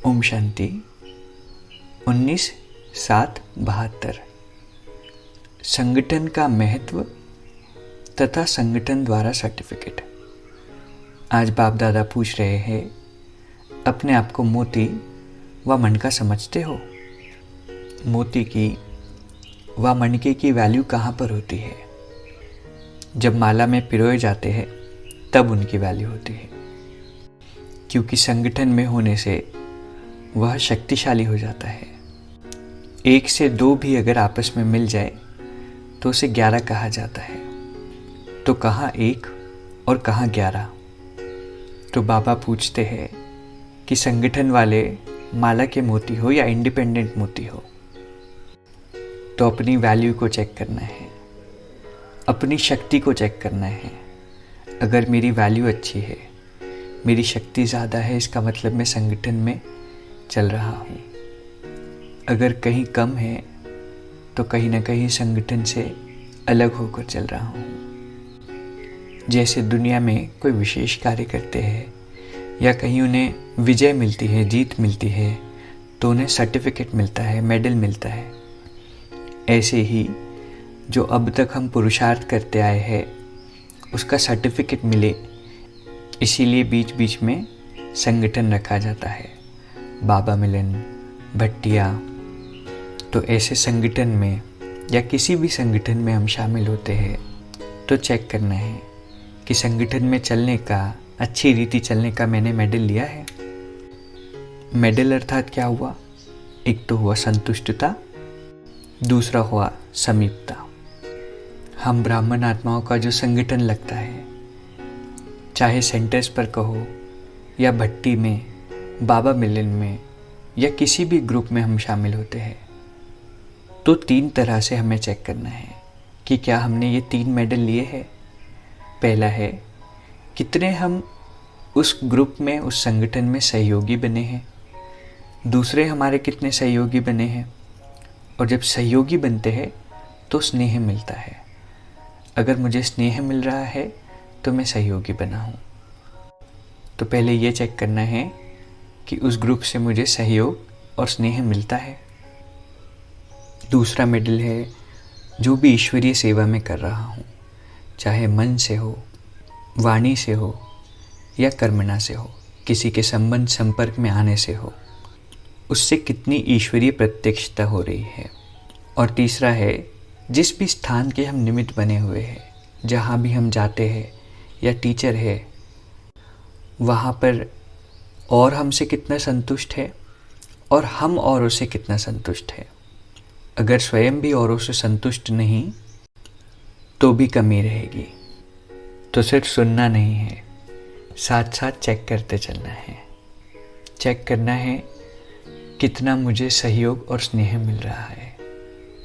ओम शांति। 19/7/72 संगठन का महत्व तथा संगठन द्वारा सर्टिफिकेट। आज बाप दादा पूछ रहे हैं, अपने आप को मोती व मणका समझते हो? मोती की व मणके की वैल्यू कहाँ पर होती है? जब माला में पिरोए जाते हैं तब उनकी वैल्यू होती है, क्योंकि संगठन में होने से वह शक्तिशाली हो जाता है। 1 से 2 भी अगर आपस में मिल जाए तो उसे 11 कहा जाता है। तो कहाँ 1 और कहाँ 11? तो बाबा पूछते हैं कि संगठन वाले माला के मोती हो या इंडिपेंडेंट मोती हो, तो अपनी वैल्यू को चेक करना है, अपनी शक्ति को चेक करना है। अगर मेरी वैल्यू अच्छी है, मेरी शक्ति ज़्यादा है, इसका मतलब मैं संगठन में चल रहा हूँ। अगर कहीं कम है तो कहीं ना कहीं संगठन से अलग होकर चल रहा हूँ। जैसे दुनिया में कोई विशेष कार्य करते हैं या कहीं उन्हें विजय मिलती है, जीत मिलती है, तो उन्हें सर्टिफिकेट मिलता है, मेडल मिलता है। ऐसे ही जो अब तक हम पुरुषार्थ करते आए हैं उसका सर्टिफिकेट मिले, इसीलिए बीच बीच में संगठन रखा जाता है। बाबा मिलन, भट्टिया। तो ऐसे संगठन में या किसी भी संगठन में हम शामिल होते हैं तो चेक करना है कि संगठन में चलने का, अच्छी रीति चलने का मैंने मेडल लिया है। मेडल अर्थात क्या हुआ? एक तो हुआ संतुष्टता, दूसरा हुआ समीपता। हम ब्राह्मण आत्माओं का जो संगठन लगता है, चाहे सेंटर्स पर कहो या भट्टी में, बाबा मिलन में या किसी भी ग्रुप में हम शामिल होते हैं, तो 3 तरह से हमें चेक करना है कि क्या हमने ये 3 मेडल लिए हैं। पहला है, कितने हम उस ग्रुप में, उस संगठन में सहयोगी बने हैं। दूसरे, हमारे कितने सहयोगी बने हैं। और जब सहयोगी बनते हैं तो स्नेह मिलता है। अगर मुझे स्नेह मिल रहा है तो मैं सहयोगी बना हूँ। तो पहले ये चेक करना है कि उस ग्रुप से मुझे सहयोग और स्नेह मिलता है। दूसरा मेडल है, जो भी ईश्वरीय सेवा में कर रहा हूँ, चाहे मन से हो, वाणी से हो या कर्मणा से हो, किसी के संबंध संपर्क में आने से हो, उससे कितनी ईश्वरीय प्रत्यक्षता हो रही है। और तीसरा है, जिस भी स्थान के हम निमित्त बने हुए हैं, जहाँ भी हम जाते हैं या टीचर है, वहाँ पर और हमसे कितना संतुष्ट है और हम औरों से कितना संतुष्ट है। अगर स्वयं भी औरों से संतुष्ट नहीं तो भी कमी रहेगी। तो सिर्फ सुनना नहीं है, साथ साथ चेक करते चलना है। चेक करना है कितना मुझे सहयोग और स्नेह मिल रहा है।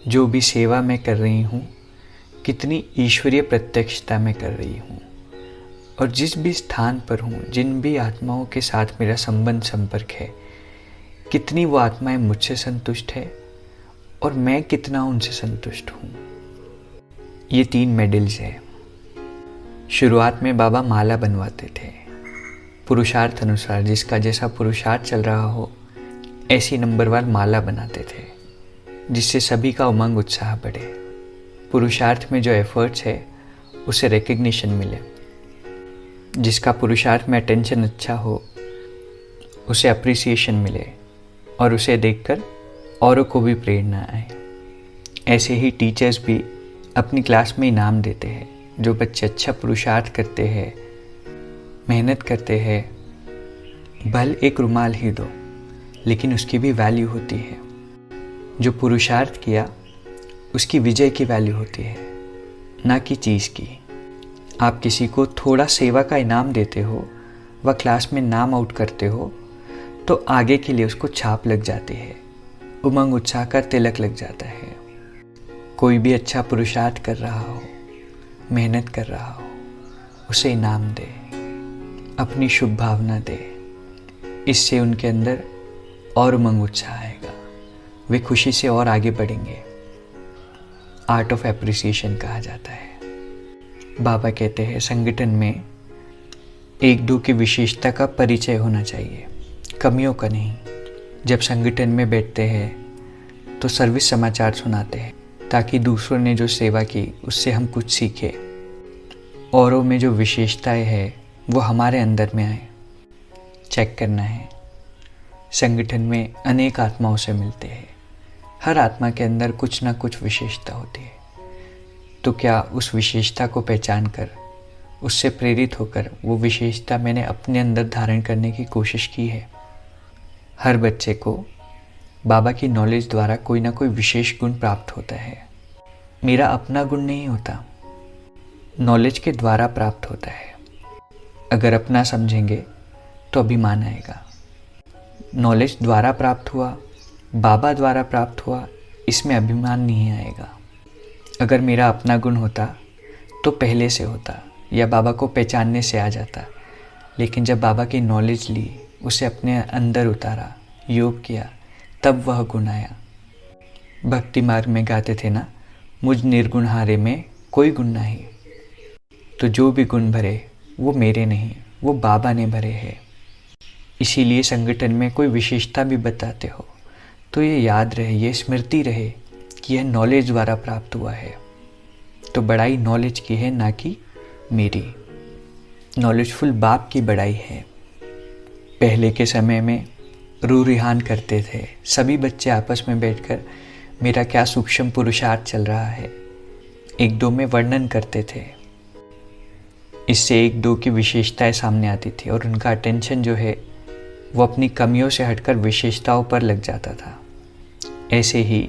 जो भी सेवा मैं कर रही हूँ, कितनी ईश्वरीय प्रत्यक्षता में कर रही हूँ। और जिस भी स्थान पर हूँ, जिन भी आत्माओं के साथ मेरा संबंध संपर्क है, कितनी वो आत्माएं मुझसे संतुष्ट है और मैं कितना उनसे संतुष्ट हूँ। ये 3 मेडल्स हैं। शुरुआत में बाबा माला बनवाते थे, पुरुषार्थ अनुसार, जिसका जैसा पुरुषार्थ चल रहा हो ऐसी नंबरवार माला बनाते थे, जिससे सभी का उमंग उत्साह बढ़े। पुरुषार्थ में जो एफर्ट्स है उसे रिकग्निशन मिले। जिसका पुरुषार्थ में अटेंशन अच्छा हो उसे अप्रिसिएशन मिले और उसे देखकर औरों को भी प्रेरणा आए। ऐसे ही टीचर्स भी अपनी क्लास में इनाम देते हैं। जो बच्चे अच्छा पुरुषार्थ करते हैं, मेहनत करते हैं, भले एक रुमाल ही दो, लेकिन उसकी भी वैल्यू होती है। जो पुरुषार्थ किया उसकी विजय की वैल्यू होती है, ना कि चीज़ की। आप किसी को थोड़ा सेवा का इनाम देते हो व क्लास में नाम आउट करते हो तो आगे के लिए उसको छाप लग जाती है, उमंग उत्साह का तिलक लग जाता है। कोई भी अच्छा पुरुषार्थ कर रहा हो, मेहनत कर रहा हो, उसे इनाम दे, अपनी शुभ भावना दे। इससे उनके अंदर और उमंग उत्साह आएगा, वे खुशी से और आगे बढ़ेंगे। आर्ट ऑफ एप्रिसिएशन कहा जाता है। बाबा कहते हैं संगठन में 1-2 की विशेषता का परिचय होना चाहिए, कमियों का नहीं। जब संगठन में बैठते हैं तो सर्विस समाचार सुनाते हैं ताकि दूसरों ने जो सेवा की उससे हम कुछ सीखें, औरों में जो विशेषताएं हैं वो हमारे अंदर में आए। चेक करना है। संगठन में अनेक आत्माओं से मिलते हैं, हर आत्मा के अंदर कुछ ना कुछ विशेषता होती है। तो क्या उस विशेषता को पहचान कर उससे प्रेरित होकर वो विशेषता मैंने अपने अंदर धारण करने की कोशिश की है? हर बच्चे को बाबा की नॉलेज द्वारा कोई ना कोई विशेष गुण प्राप्त होता है। मेरा अपना गुण नहीं होता, नॉलेज के द्वारा प्राप्त होता है। अगर अपना समझेंगे तो अभिमान आएगा। नॉलेज द्वारा प्राप्त हुआ, बाबा द्वारा प्राप्त हुआ, इसमें अभिमान नहीं आएगा। अगर मेरा अपना गुण होता तो पहले से होता या बाबा को पहचानने से आ जाता, लेकिन जब बाबा की नॉलेज ली, उसे अपने अंदर उतारा, योग किया, तब वह गुण आया। भक्ति मार्ग में गाते थे ना, मुझ निर्गुण हारे में कोई गुण नहीं। तो जो भी गुण भरे वो मेरे नहीं, वो बाबा ने भरे हैं। इसीलिए संगठन में कोई विशेषता भी बताते हो तो ये याद रहे, ये स्मृति रहे कि यह नॉलेज द्वारा प्राप्त हुआ है। तो बड़ाई नॉलेज की है, ना कि मेरी। नॉलेजफुल बाप की बड़ाई है। पहले के समय में रू रिहान करते थे सभी बच्चे आपस में बैठकर, मेरा क्या सूक्ष्म पुरुषार्थ चल रहा है, एक दो में वर्णन करते थे। इससे एक दो की विशेषताएं सामने आती थी और उनका अटेंशन जो है वो अपनी कमियों से हटकर विशेषताओं पर लग जाता था। ऐसे ही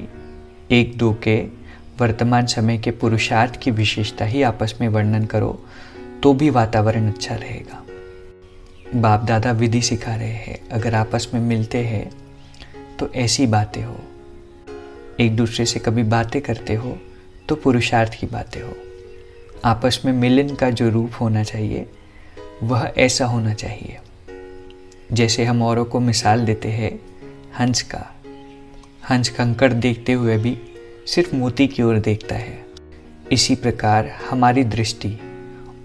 एक दो के वर्तमान समय के पुरुषार्थ की विशेषता ही आपस में वर्णन करो तो भी वातावरण अच्छा रहेगा। बाप दादा विधि सिखा रहे हैं, अगर आपस में मिलते हैं तो ऐसी बातें हो, एक दूसरे से कभी बातें करते हो तो पुरुषार्थ की बातें हो। आपस में मिलन का जो रूप होना चाहिए वह ऐसा होना चाहिए। जैसे हम औरों को मिसाल देते हैं हंस का। हंस कंकड़ देखते हुए भी सिर्फ मोती की ओर देखता है। इसी प्रकार हमारी दृष्टि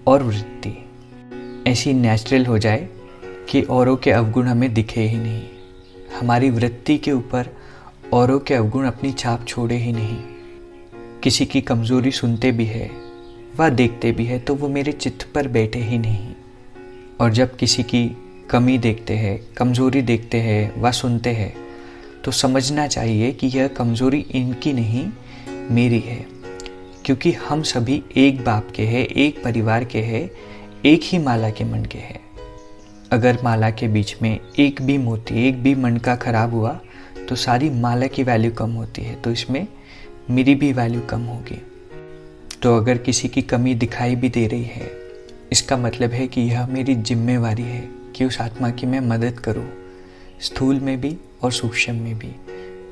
और वृत्ति ऐसी नेचुरल हो जाए कि औरों के अवगुण हमें दिखे ही नहीं। हमारी वृत्ति के ऊपर औरों के अवगुण अपनी छाप छोड़े ही नहीं। किसी की कमज़ोरी सुनते भी है, वह देखते भी है, तो वो मेरे चित्त पर बैठे ही नहीं। और जब किसी की कमी देखते हैं, कमज़ोरी देखते हैं, वह सुनते हैं, तो समझना चाहिए कि यह कमज़ोरी इनकी नहीं, मेरी है। क्योंकि हम सभी एक बाप के हैं, एक परिवार के हैं, एक ही माला के मन के हैं। अगर माला के बीच में एक भी मोती, एक भी मणका खराब हुआ तो सारी माला की वैल्यू कम होती है, तो इसमें मेरी भी वैल्यू कम होगी। तो अगर किसी की कमी दिखाई भी दे रही है, इसका मतलब है कि यह मेरी जिम्मेवारी है कि उस आत्मा की मैं मदद करूं, स्थूल में भी और सूक्ष्म में भी।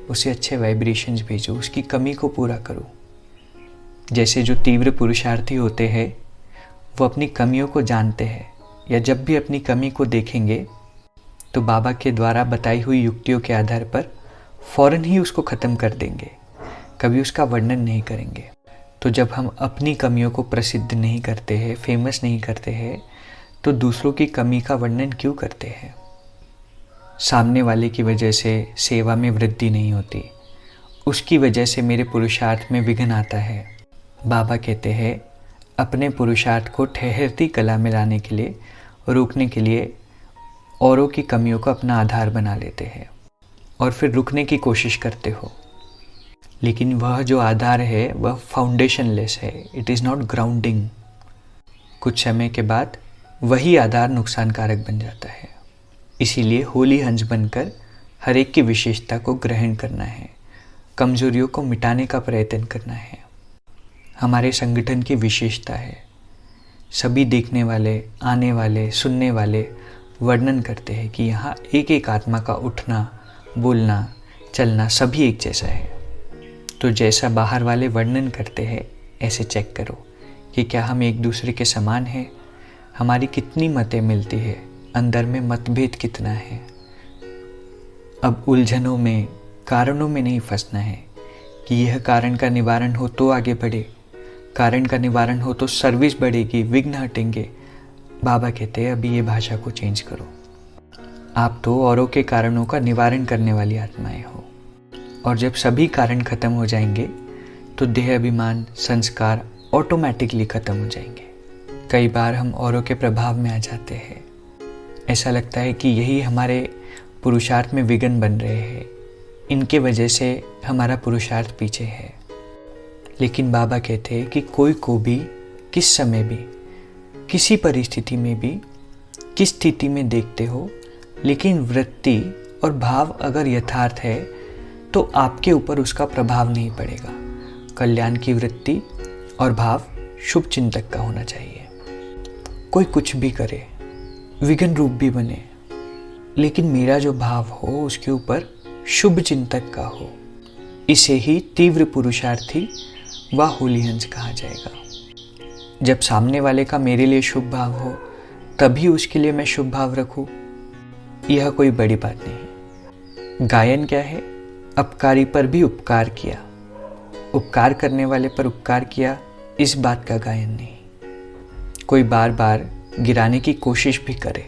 उसे अच्छे वाइब्रेशंस भेजो, उसकी कमी को पूरा करो। जैसे जो तीव्र पुरुषार्थी होते हैं वो अपनी कमियों को जानते हैं, या जब भी अपनी कमी को देखेंगे तो बाबा के द्वारा बताई हुई युक्तियों के आधार पर फौरन ही उसको ख़त्म कर देंगे, कभी उसका वर्णन नहीं करेंगे। तो जब हम अपनी कमियों को प्रसिद्ध नहीं करते हैं, फेमस नहीं करते हैं, तो दूसरों की कमी का वर्णन क्यों करते हैं? सामने वाले की वजह से सेवा में वृद्धि नहीं होती, उसकी वजह से मेरे पुरुषार्थ में विघ्न आता है। बाबा कहते हैं अपने पुरुषार्थ को ठहरती कला में लाने के लिए, रोकने के लिए औरों की कमियों को अपना आधार बना लेते हैं और फिर रुकने की कोशिश करते हो। लेकिन वह जो आधार है वह फाउंडेशन लेस है, इट इज़ नॉट ग्राउंडिंग। कुछ समय के बाद वही आधार नुकसानकारक बन जाता है। इसीलिए होली हंस बनकर हर एक की विशेषता को ग्रहण करना है, कमजोरियों को मिटाने का प्रयत्न करना है। हमारे संगठन की विशेषता है, सभी देखने वाले, आने वाले, सुनने वाले वर्णन करते हैं कि यहाँ एक एक आत्मा का उठना, बोलना, चलना सभी एक जैसा है। तो जैसा बाहर वाले वर्णन करते हैं ऐसे चेक करो कि क्या हम एक दूसरे के समान हैं, हमारी कितनी मतें मिलती है, अंदर में मतभेद कितना है। अब उलझनों में, कारणों में नहीं फंसना है कि यह कारण का निवारण हो तो आगे बढ़े, कारण का निवारण हो तो सर्विस बढ़ेगी, विघ्न हटेंगे। बाबा कहते हैं अभी ये भाषा को चेंज करो। आप तो औरों के कारणों का निवारण करने वाली आत्माएं हो। और जब सभी कारण खत्म हो जाएंगे तो देह अभिमान संस्कार ऑटोमेटिकली खत्म हो जाएंगे। कई बार हम औरों के प्रभाव में आ जाते हैं। ऐसा लगता है कि यही हमारे पुरुषार्थ में विघ्न बन रहे हैं, इनके वजह से हमारा पुरुषार्थ पीछे है। लेकिन बाबा कहते हैं कि कोई को भी किस समय भी किसी परिस्थिति में भी किस स्थिति में देखते हो, लेकिन वृत्ति और भाव अगर यथार्थ है तो आपके ऊपर उसका प्रभाव नहीं पड़ेगा। कल्याण की वृत्ति और भाव शुभ चिंतक का होना चाहिए। कोई कुछ भी करे, विघ्न रूप भी बने, लेकिन मेरा जो भाव हो उसके ऊपर शुभ चिंतक का हो। इसे ही तीव्र पुरुषार्थी व होली हंस कहा जाएगा। जब सामने वाले का मेरे लिए शुभ भाव हो तभी उसके लिए मैं शुभ भाव रखूं, यह कोई बड़ी बात नहीं। गायन क्या है? अपकारी पर भी उपकार किया, उपकार करने वाले पर उपकार किया, इस बात का गायन नहीं। कोई बार बार गिराने की कोशिश भी करे,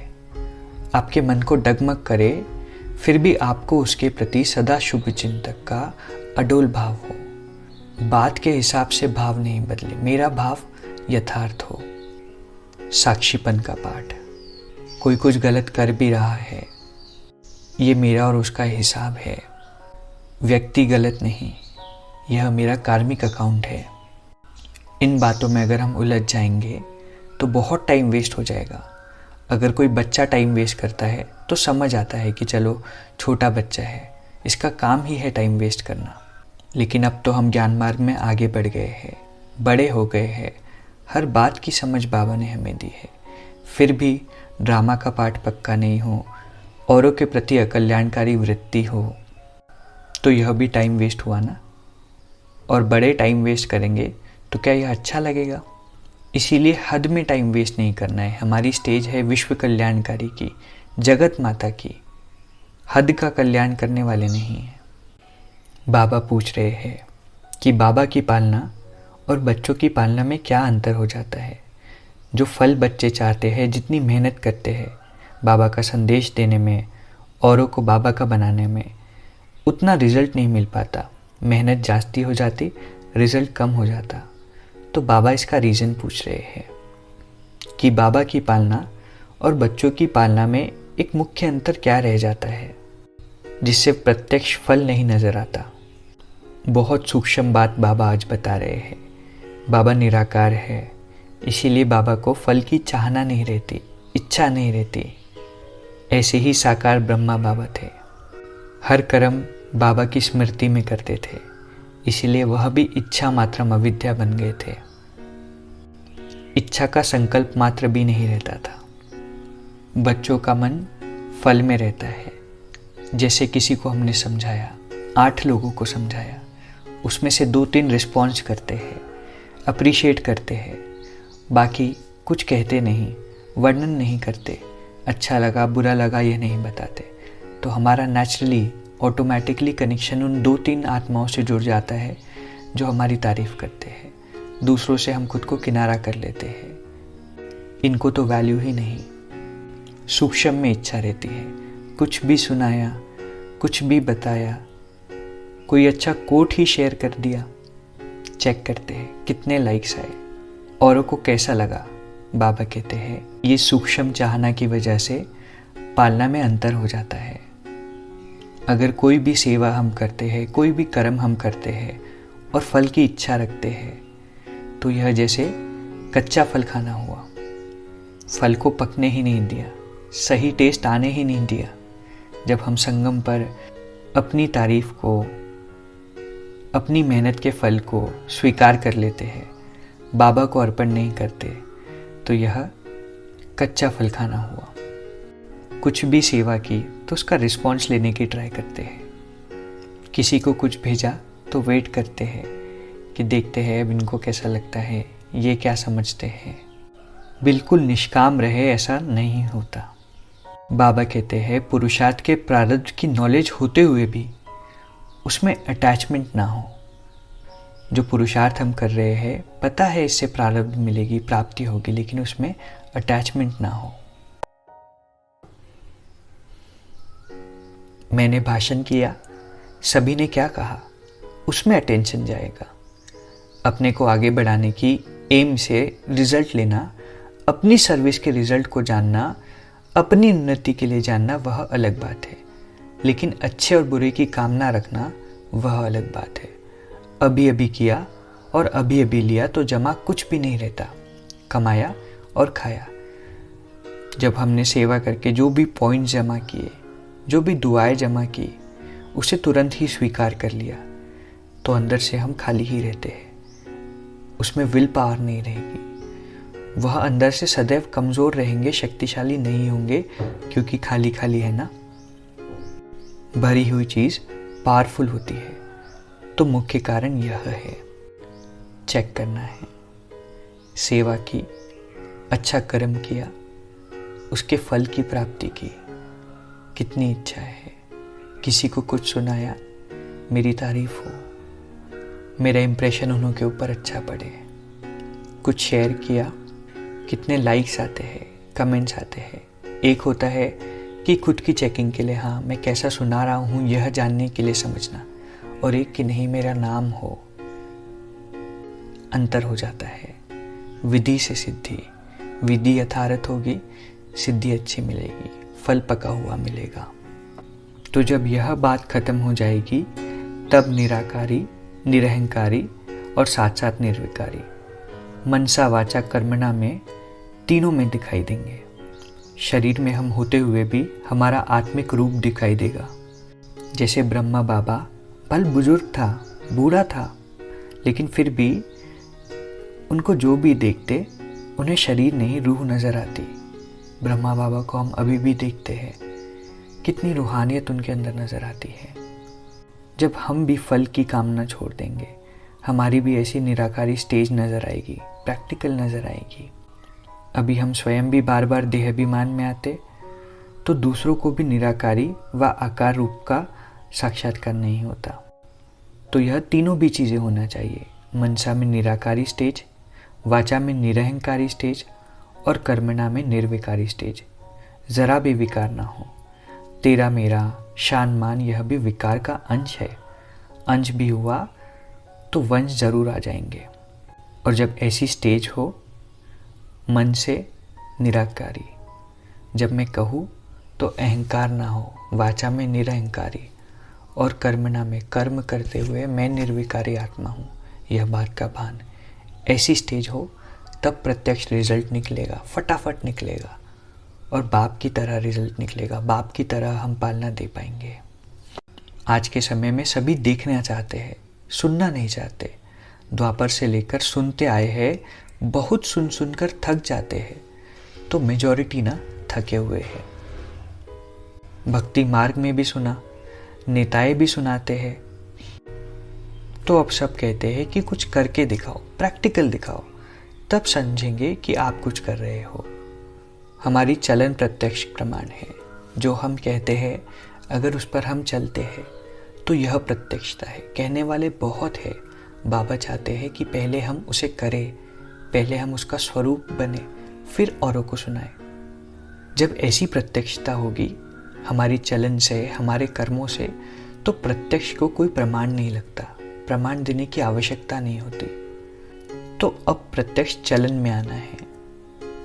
आपके मन को डगमग करे, फिर भी आपको उसके प्रति सदा शुभ चिंतक का अडोल भाव हो। बात के हिसाब से भाव नहीं बदले, मेरा भाव यथार्थ हो। साक्षीपन का पाठ। कोई कुछ गलत कर भी रहा है, ये मेरा और उसका हिसाब है, व्यक्ति गलत नहीं, यह मेरा कार्मिक अकाउंट है। इन बातों में अगर हम उलझ जाएंगे तो बहुत टाइम वेस्ट हो जाएगा। अगर कोई बच्चा टाइम वेस्ट करता है तो समझ आता है कि चलो छोटा बच्चा है, इसका काम ही है टाइम वेस्ट करना। लेकिन अब तो हम ज्ञान मार्ग में आगे बढ़ गए हैं, बड़े हो गए हैं, हर बात की समझ बाबा ने हमें दी है। फिर भी ड्रामा का पाठ पक्का नहीं हो, औरों के प्रति अकल्याणकारी वृत्ति हो, तो यह भी टाइम वेस्ट हुआ ना। और बड़े टाइम वेस्ट करेंगे तो क्या यह अच्छा लगेगा? इसीलिए हद में टाइम वेस्ट नहीं करना है। हमारी स्टेज है विश्व कल्याणकारी की, जगत माता की, हद का कल्याण करने वाले नहीं हैं। बाबा पूछ रहे हैं कि बाबा की पालना और बच्चों की पालना में क्या अंतर हो जाता है। जो फल बच्चे चाहते हैं, जितनी मेहनत करते हैं बाबा का संदेश देने में, औरों को बाबा का बनाने में, उतना रिजल्ट नहीं मिल पाता। मेहनत जास्ती हो जाती, रिजल्ट कम हो जाता। तो बाबा इसका रीज़न पूछ रहे हैं कि बाबा की पालना और बच्चों की पालना में एक मुख्य अंतर क्या रह जाता है जिससे प्रत्यक्ष फल नहीं नज़र आता। बहुत सूक्ष्म बात बाबा आज बता रहे हैं। बाबा निराकार है, इसीलिए बाबा को फल की चाहना नहीं रहती, इच्छा नहीं रहती। ऐसे ही साकार ब्रह्मा बाबा थे, हर कर्म बाबा की स्मृति में करते थे, इसीलिए वह भी इच्छा मात्रम अविद्या बन गए थे। इच्छा का संकल्प मात्र भी नहीं रहता था। बच्चों का मन फल में रहता है। जैसे किसी को हमने समझाया, 8 लोगों को समझाया, उसमें से 2-3 रिस्पॉन्स करते हैं, अप्रिशिएट करते हैं, बाकी कुछ कहते नहीं, वर्णन नहीं करते, अच्छा लगा बुरा लगा ये नहीं बताते। तो हमारा नेचुरली ऑटोमेटिकली कनेक्शन उन 2-3 आत्माओं से जुड़ जाता है जो हमारी तारीफ करते हैं। दूसरों से हम खुद को किनारा कर लेते हैं। इनको तो वैल्यू ही नहीं। सूक्ष्म में इच्छा रहती है। कुछ भी सुनाया, कुछ भी बताया, कोई अच्छा कोट ही शेयर कर दिया, चेक करते हैं कितने लाइक्स आए, औरों को कैसा लगा। बाबा कहते हैं ये सूक्ष्म चाहना की वजह से पालना में अंतर हो जाता है। अगर कोई भी सेवा हम करते हैं, कोई भी कर्म हम करते हैं और फल की इच्छा रखते हैं, तो यह जैसे कच्चा फल खाना हुआ। फल को पकने ही नहीं दिया, सही टेस्ट आने ही नहीं दिया। जब हम संगम पर अपनी तारीफ को, अपनी मेहनत के फल को स्वीकार कर लेते हैं, बाबा को अर्पण नहीं करते, तो यह कच्चा फल खाना हुआ। कुछ भी सेवा की तो उसका रिस्पॉन्स लेने की ट्राई करते हैं। किसी को कुछ भेजा तो वेट करते हैं कि देखते हैं अब इनको कैसा लगता है, ये क्या समझते हैं। बिल्कुल निष्काम रहे ऐसा नहीं होता। बाबा कहते हैं पुरुषार्थ के प्रारब्ध की नॉलेज होते हुए भी उसमें अटैचमेंट ना हो। जो पुरुषार्थ हम कर रहे हैं, पता है इससे प्रारब्ध मिलेगी, प्राप्ति होगी, लेकिन उसमें अटैचमेंट ना हो। मैंने भाषण किया, सभी ने क्या कहा, उसमें अटेंशन जाएगा। अपने को आगे बढ़ाने की एम से रिजल्ट लेना, अपनी सर्विस के रिजल्ट को जानना, अपनी उन्नति के लिए जानना, वह अलग बात है। लेकिन अच्छे और बुरे की कामना रखना वह अलग बात है। अभी अभी किया और अभी अभी लिया तो जमा कुछ भी नहीं रहता, कमाया और खाया। जब हमने सेवा करके जो भी पॉइंट जमा किए, जो भी दुआएं जमा की, उसे तुरंत ही स्वीकार कर लिया तो अंदर से हम खाली ही रहते हैं। उसमें विल पावर नहीं रहेगी। वह अंदर से सदैव कमज़ोर रहेंगे, शक्तिशाली नहीं होंगे, क्योंकि खाली खाली है ना। भरी हुई चीज़ पावरफुल होती है। तो मुख्य कारण यह है, चेक करना है। सेवा की, अच्छा कर्म किया, उसके फल की प्राप्ति की, कितनी इच्छा है। किसी को कुछ सुनाया, मेरी तारीफ हो, मेरा इंप्रेशन उन्हों के ऊपर अच्छा पड़े। कुछ शेयर किया, कितने लाइक्स आते हैं, कमेंट्स आते हैं। एक होता है कि खुद की चेकिंग के लिए, हाँ मैं कैसा सुना रहा हूँ यह जानने के लिए समझना, और एक कि नहीं मेरा नाम हो। अंतर हो जाता है। विधि से सिद्धि, विधि यथार्थ होगी, सिद्धि अच्छी मिलेगी, फल पका हुआ मिलेगा। तो जब यह बात खत्म हो जाएगी, तब निराकारी, निरहंकारी और साथ साथ निर्विकारी, मनसा वाचा कर्मणा में, तीनों में दिखाई देंगे। शरीर में हम होते हुए भी हमारा आत्मिक रूप दिखाई देगा। जैसे ब्रह्मा बाबा भल बुजुर्ग था, बूढ़ा था, लेकिन फिर भी उनको जो भी देखते उन्हें शरीर नहीं रूह नजर आती। ब्रह्मा बाबा को हम अभी भी देखते हैं, कितनी रूहानियत उनके अंदर नजर आती है। जब हम भी फल की कामना छोड़ देंगे, हमारी भी ऐसी निराकारी स्टेज नजर आएगी, प्रैक्टिकल नजर आएगी। अभी हम स्वयं भी बार बार देहाभिमान में आते तो दूसरों को भी निराकारी व आकार रूप का साक्षात्कार नहीं होता। तो यह तीनों भी चीज़ें होना चाहिए। मनसा में निराकारी स्टेज, वाचा में निरहंकारी स्टेज और कर्मणा में निर्विकारी स्टेज। ज़रा भी विकार ना हो। तेरा मेरा शान मान, यह भी विकार का अंश है। अंश भी हुआ तो वंश जरूर आ जाएंगे। और जब ऐसी स्टेज हो, मन से निराकारी, जब मैं कहूँ तो अहंकार ना हो, वाचा में निरहंकारी और कर्मणा में, कर्म करते हुए मैं निर्विकारी आत्मा हूँ, यह बात का भान। ऐसी स्टेज हो तब प्रत्यक्ष रिजल्ट निकलेगा, फटाफट निकलेगा, और बाप की तरह रिजल्ट निकलेगा। बाप की तरह हम पालना दे पाएंगे। आज के समय में सभी देखना चाहते हैं, सुनना नहीं चाहते। द्वापर से लेकर सुनते आए हैं, बहुत सुन सुनकर थक जाते हैं। तो मेजॉरिटी ना थके हुए हैं। भक्ति मार्ग में भी सुना, नेताएं भी सुनाते हैं, तो अब सब कहते हैं कि कुछ करके दिखाओ, प्रैक्टिकल दिखाओ, तब समझेंगे कि आप कुछ कर रहे हो। हमारी चलन प्रत्यक्ष प्रमाण है। जो हम कहते हैं अगर उस पर हम चलते हैं तो यह प्रत्यक्षता है। कहने वाले बहुत है। बाबा चाहते हैं कि पहले हम उसे करें, पहले हम उसका स्वरूप बने, फिर औरों को सुनाएं। जब ऐसी प्रत्यक्षता होगी हमारी चलन से, हमारे कर्मों से, तो प्रत्यक्ष को कोई प्रमाण नहीं लगता, प्रमाण देने की आवश्यकता नहीं होती। तो अब प्रत्यक्ष चलन में आना है।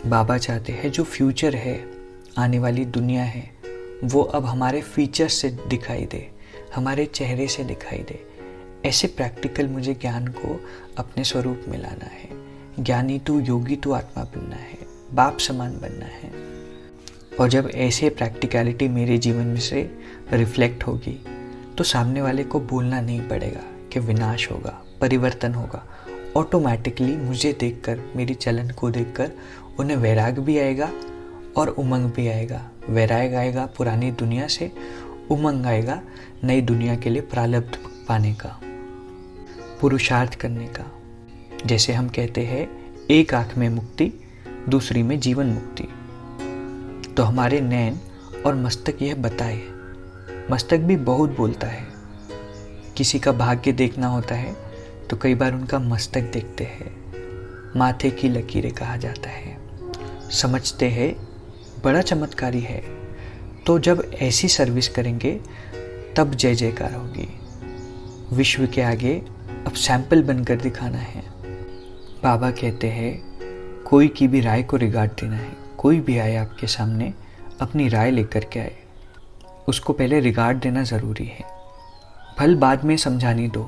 बाबा चाहते हैं जो फ्यूचर है, आने वाली दुनिया है, वो अब हमारे फीचर्स से दिखाई दे, हमारे चेहरे से दिखाई दे। ऐसे प्रैक्टिकल मुझे ज्ञान को अपने स्वरूप में लाना है। ज्ञानी तू, योगी तू आत्मा बनना है, बाप समान बनना है। और जब ऐसे प्रैक्टिकलिटी मेरे जीवन में से रिफ्लेक्ट होगी तो सामने वाले को बोलना नहीं पड़ेगा कि विनाश होगा, परिवर्तन होगा। ऑटोमेटिकली मुझे देखकर, मेरी चलन को देखकर उन्हें वैराग भी आएगा और उमंग भी आएगा। वैराग आएगा पुरानी दुनिया से, उमंग आएगा नई दुनिया के लिए प्रारब्ध पाने का, पुरुषार्थ करने का। जैसे हम कहते हैं एक आंख में मुक्ति, दूसरी में जीवन मुक्ति। तो हमारे नैन और मस्तक यह बताए। मस्तक भी बहुत बोलता है। किसी का भाग्य देखना होता है तो कई बार उनका मस्तक देखते हैं। माथे की लकीरें कहा जाता है। समझते हैं बड़ा चमत्कारी है, तो जब ऐसी सर्विस करेंगे तब जय जयकार होगी। विश्व के आगे अब सैंपल बनकर दिखाना है। बाबा कहते हैं कोई की भी राय को रिगार्ड देना है। कोई भी आए आपके सामने अपनी राय लेकर के आए, उसको पहले रिगार्ड देना ज़रूरी है। भल बाद में समझानी दो,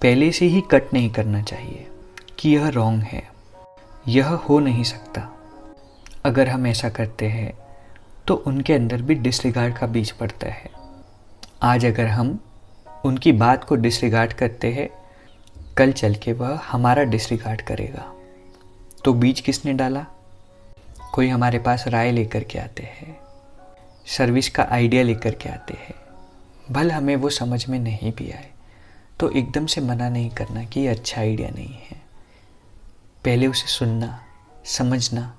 पहले से ही कट नहीं करना चाहिए कि यह रॉन्ग है, यह हो नहीं सकता। अगर हम ऐसा करते हैं तो उनके अंदर भी डिसरिगार्ड का बीज पड़ता है। आज अगर हम उनकी बात को डिसरिगार्ड करते हैं, कल चल के वह हमारा डिसरिगार्ड करेगा। तो बीज किसने डाला? कोई हमारे पास राय लेकर के आते हैं, सर्विस का आइडिया लेकर के आते हैं, भल हमें वो समझ में नहीं भी आए तो एकदम से मना नहीं करना कि ये अच्छा आइडिया नहीं है। पहले उसे सुनना, समझना,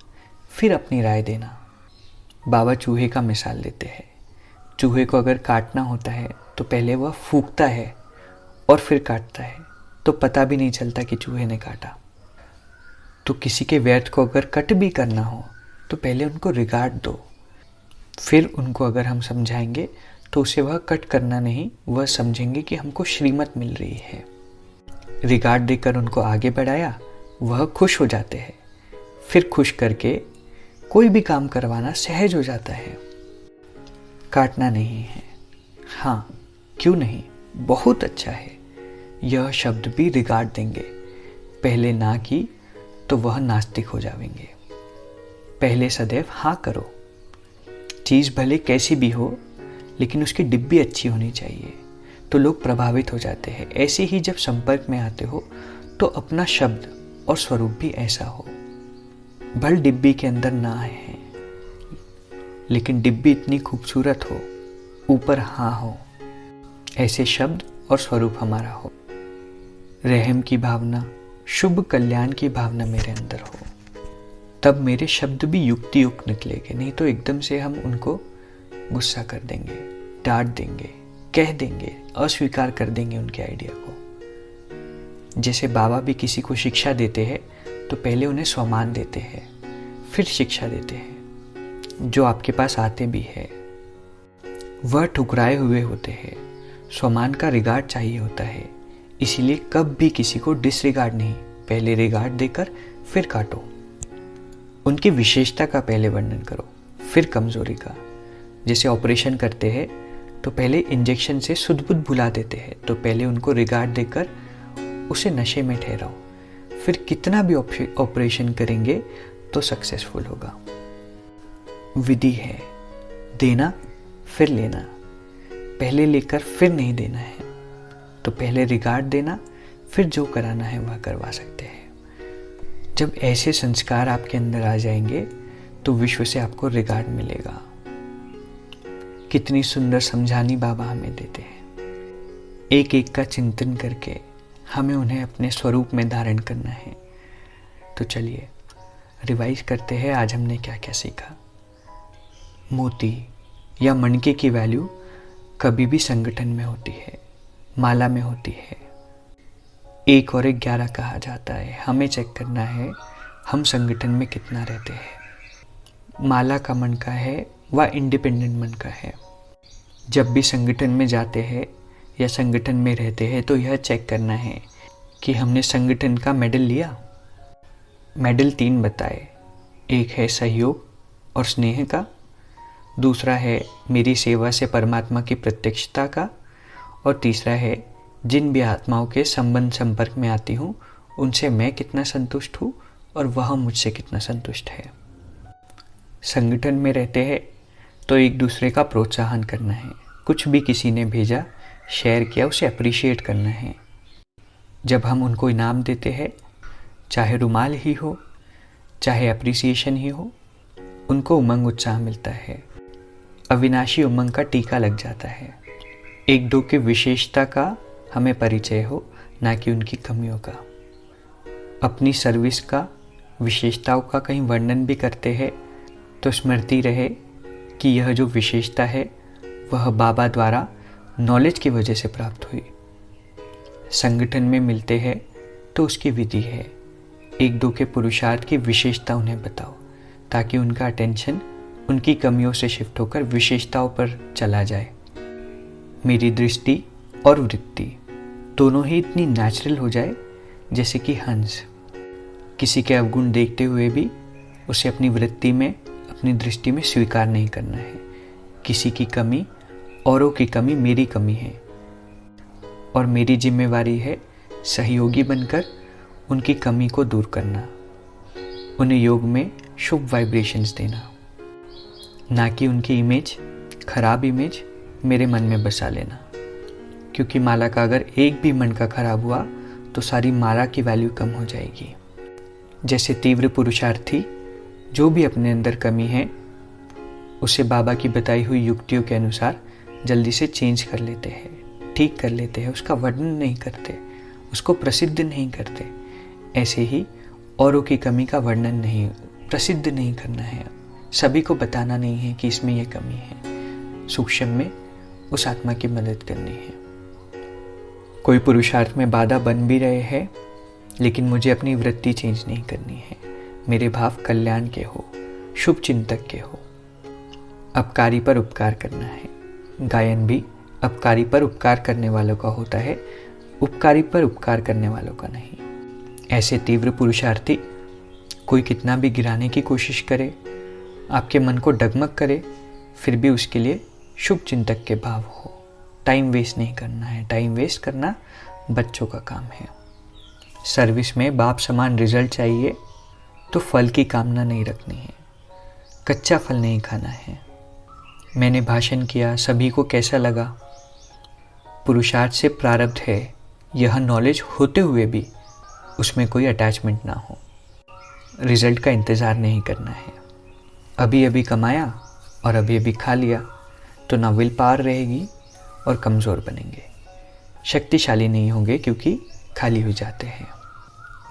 फिर अपनी राय देना। बाबा चूहे का मिसाल देते हैं। चूहे को अगर काटना होता है तो पहले वह फूंकता है और फिर काटता है, तो पता भी नहीं चलता कि चूहे ने काटा। तो किसी के व्यर्थ को अगर कट भी करना हो तो पहले उनको रिगार्ड दो, फिर उनको अगर हम समझाएंगे तो उसे वह कट करना नहीं, वह समझेंगे कि हमको श्रीमत मिल रही है। रिगार्ड देकर उनको आगे बढ़ाया, वह खुश हो जाते हैं। फिर खुश करके कोई भी काम करवाना सहज हो जाता है। काटना नहीं है। हाँ, क्यों नहीं, बहुत अच्छा है। यह शब्द भी रिगार्ड देंगे। पहले ना की तो वह नास्तिक हो जाएंगे। पहले सदैव हाँ करो। चीज़ भले कैसी भी हो लेकिन उसकी डिब्बी अच्छी होनी चाहिए, तो लोग प्रभावित हो जाते हैं। ऐसे ही जब संपर्क में आते हो तो अपना शब्द और स्वरूप भी ऐसा हो। भल डिब्बी के अंदर ना है लेकिन डिब्बी इतनी खूबसूरत हो, ऊपर हाँ हो, ऐसे शब्द और स्वरूप हमारा हो। रहम की भावना, शुभ कल्याण की भावना मेरे अंदर हो, तब मेरे शब्द भी युक्ति युक्त निकलेंगे। नहीं तो एकदम से हम उनको गुस्सा कर देंगे, डांट देंगे, कह देंगे, अस्वीकार कर देंगे उनके आइडिया को। जैसे बाबा भी किसी को शिक्षा देते हैं तो पहले उन्हें सम्मान देते हैं, फिर शिक्षा देते हैं। जो आपके पास आते भी है वह ठुकराए हुए होते हैं, सम्मान का रिगार्ड चाहिए होता है। इसीलिए कब भी किसी को डिसरिगार्ड नहीं, पहले रिगार्ड देकर फिर काटो। उनकी विशेषता का पहले वर्णन करो, फिर कमजोरी का। जैसे ऑपरेशन करते हैं तो पहले इंजेक्शन से सुध-बुध भुला देते हैं, तो पहले उनको रिगार्ड देकर उसे नशे में ठहराओ, फिर कितना भी ऑपरेशन करेंगे तो सक्सेसफुल होगा। विधि है, देना फिर लेना, पहले लेकर फिर नहीं देना है। तो पहले रिगार्ड देना, फिर जो कराना है वह करवा सकते हैं। जब ऐसे संस्कार आपके अंदर आ जाएंगे तो विश्व से आपको रिगार्ड मिलेगा। कितनी सुंदर समझानी बाबा हमें देते हैं। एक एक का चिंतन करके हमें उन्हें अपने स्वरूप में धारण करना है। तो चलिए रिवाइज करते हैं, आज हमने क्या क्या सीखा। मोती या मणके की वैल्यू कभी भी संगठन में होती है, माला में होती है। 1 और 1 11 कहा जाता है। हमें चेक करना है हम संगठन में कितना रहते हैं। माला का मणका है व इंडिपेंडेंट मणका है। जब भी संगठन में जाते हैं या संगठन में रहते हैं तो यह चेक करना है कि हमने संगठन का मेडल लिया। मेडल 3 बताए, एक है सहयोग और स्नेह का, दूसरा है मेरी सेवा से परमात्मा की प्रत्यक्षता का, और तीसरा है जिन भी आत्माओं के संपर्क में आती हूँ उनसे मैं कितना संतुष्ट हूँ और वह मुझसे कितना संतुष्ट है। संगठन में रहते हैं तो एक दूसरे का प्रोत्साहन करना है। कुछ भी किसी ने भेजा, शेयर किया, उसे अप्रिशिएट करना है। जब हम उनको इनाम देते हैं, चाहे रुमाल ही हो, चाहे अप्रिसिएशन ही हो, उनको उमंग उत्साह मिलता है। अविनाशी उमंग का टीका लग जाता है। एक दो की विशेषता का हमें परिचय हो, ना कि उनकी कमियों का। अपनी सर्विस का, विशेषताओं का कहीं वर्णन भी करते हैं तो स्मृति रहे कि यह जो विशेषता है वह बाबा द्वारा नॉलेज की वजह से प्राप्त हुई। संगठन में मिलते हैं तो उसकी विधि है। एक दो के पुरुषार्थ की विशेषता उन्हें बताओ ताकि उनका अटेंशन उनकी कमियों से शिफ्ट होकर विशेषताओं पर चला जाए। मेरी दृष्टि और वृत्ति दोनों ही इतनी नेचुरल हो जाए जैसे कि हंस। किसी के अवगुण देखते हुए भी उसे अपनी वृत्ति में, अपनी दृष्टि में स्वीकार नहीं करना है। किसी की कमी, औरों की कमी मेरी कमी है और मेरी जिम्मेवारी है सहयोगी बनकर उनकी कमी को दूर करना, उन्हें योग में शुभ वाइब्रेशंस देना, ना कि उनकी इमेज, खराब इमेज मेरे मन में बसा लेना। क्योंकि माला का अगर एक भी मन का खराब हुआ तो सारी माला की वैल्यू कम हो जाएगी। जैसे तीव्र पुरुषार्थी जो भी अपने अंदर कमी है उसे बाबा की बताई हुई युक्तियों के अनुसार जल्दी से चेंज कर लेते हैं, ठीक कर लेते हैं, उसका वर्णन नहीं करते, उसको प्रसिद्ध नहीं करते। ऐसे ही औरों की कमी का वर्णन नहीं, प्रसिद्ध नहीं करना है, सभी को बताना नहीं है कि इसमें यह कमी है। सूक्ष्म में उस आत्मा की मदद करनी है। कोई पुरुषार्थ में बाधा बन भी रहे हैं, लेकिन मुझे अपनी वृत्ति चेंज नहीं करनी है। मेरे भाव कल्याण के हो, शुभ चिंतक के हो। अपकारी पर उपकार करना है। गायन भी अपकारी पर उपकार करने वालों का होता है, उपकारी पर उपकार करने वालों का नहीं। ऐसे तीव्र पुरुषार्थी कोई कितना भी गिराने की कोशिश करे, आपके मन को डगमग करे, फिर भी उसके लिए शुभ चिंतक के भाव हो। टाइम वेस्ट नहीं करना है। टाइम वेस्ट करना बच्चों का काम है। सर्विस में बाप समान रिजल्ट चाहिए तो फल की कामना नहीं रखनी है, कच्चा फल नहीं खाना है। मैंने भाषण किया, सभी को कैसा लगा? पुरुषार्थ से प्रारब्ध है, यह नॉलेज होते हुए भी उसमें कोई अटैचमेंट ना हो। रिजल्ट का इंतज़ार नहीं करना है। अभी अभी कमाया और अभी अभी खा लिया तो ना विल पावर रहेगी और कमज़ोर बनेंगे, शक्तिशाली नहीं होंगे क्योंकि खाली हो जाते हैं।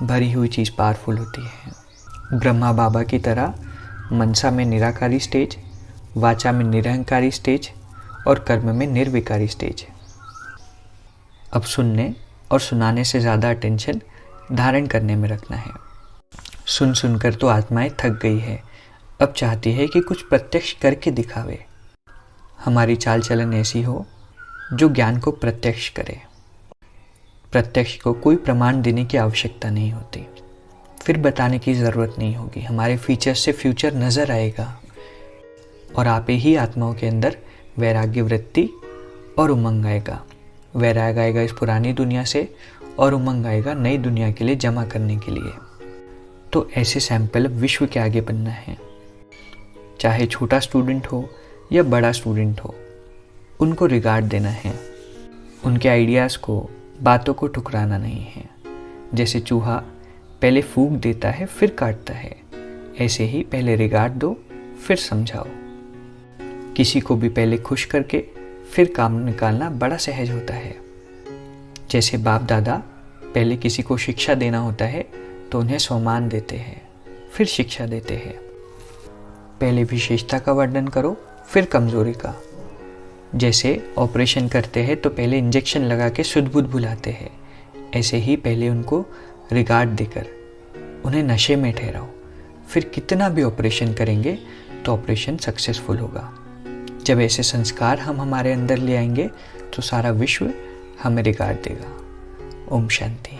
भरी हुई चीज़ पावरफुल होती है। ब्रह्मा बाबा की तरह मनसा में निराकारी स्टेज, वाचा में निरहंकारी स्टेज और कर्म में निर्विकारी स्टेज। अब सुनने और सुनाने से ज़्यादा अटेंशन धारण करने में रखना है। सुन सुनकर तो आत्माएं थक गई है, अब चाहती है कि कुछ प्रत्यक्ष करके दिखावे। हमारी चाल चलन ऐसी हो जो ज्ञान को प्रत्यक्ष करे। प्रत्यक्ष को कोई प्रमाण देने की आवश्यकता नहीं होती, फिर बताने की ज़रूरत नहीं होगी। हमारे फीचर से फ्यूचर नज़र आएगा और आपे ही आत्माओं के अंदर वैराग्य वृत्ति और उमंग आएगा। वैराग आएगा इस पुरानी दुनिया से और उमंग आएगा नई दुनिया के लिए जमा करने के लिए। तो ऐसे सैंपल विश्व के आगे बनना है। चाहे छोटा स्टूडेंट हो या बड़ा स्टूडेंट हो, उनको रिगार्ड देना है। उनके आइडियाज़ को, बातों को ठुकराना नहीं है। जैसे चूहा पहले फूंक देता है फिर काटता है, ऐसे ही पहले रिगार्ड दो फिर समझाओ। किसी को भी पहले खुश करके फिर काम निकालना बड़ा सहज होता है। जैसे बाप दादा पहले किसी को शिक्षा देना होता है तो उन्हें सम्मान देते हैं, फिर शिक्षा देते हैं। पहले विशेषता का वर्णन करो फिर कमजोरी का। जैसे ऑपरेशन करते हैं तो पहले इंजेक्शन लगा के शुद्ध बुद्ध भुलाते हैं, ऐसे ही पहले उनको रिगार्ड देकर उन्हें नशे में ठहराओ। फिर कितना भी ऑपरेशन करेंगे तो ऑपरेशन सक्सेसफुल होगा। जब ऐसे संस्कार हम हमारे अंदर ले आएंगे तो सारा विश्व हमें रिगार्ड देगा। ओम शांति।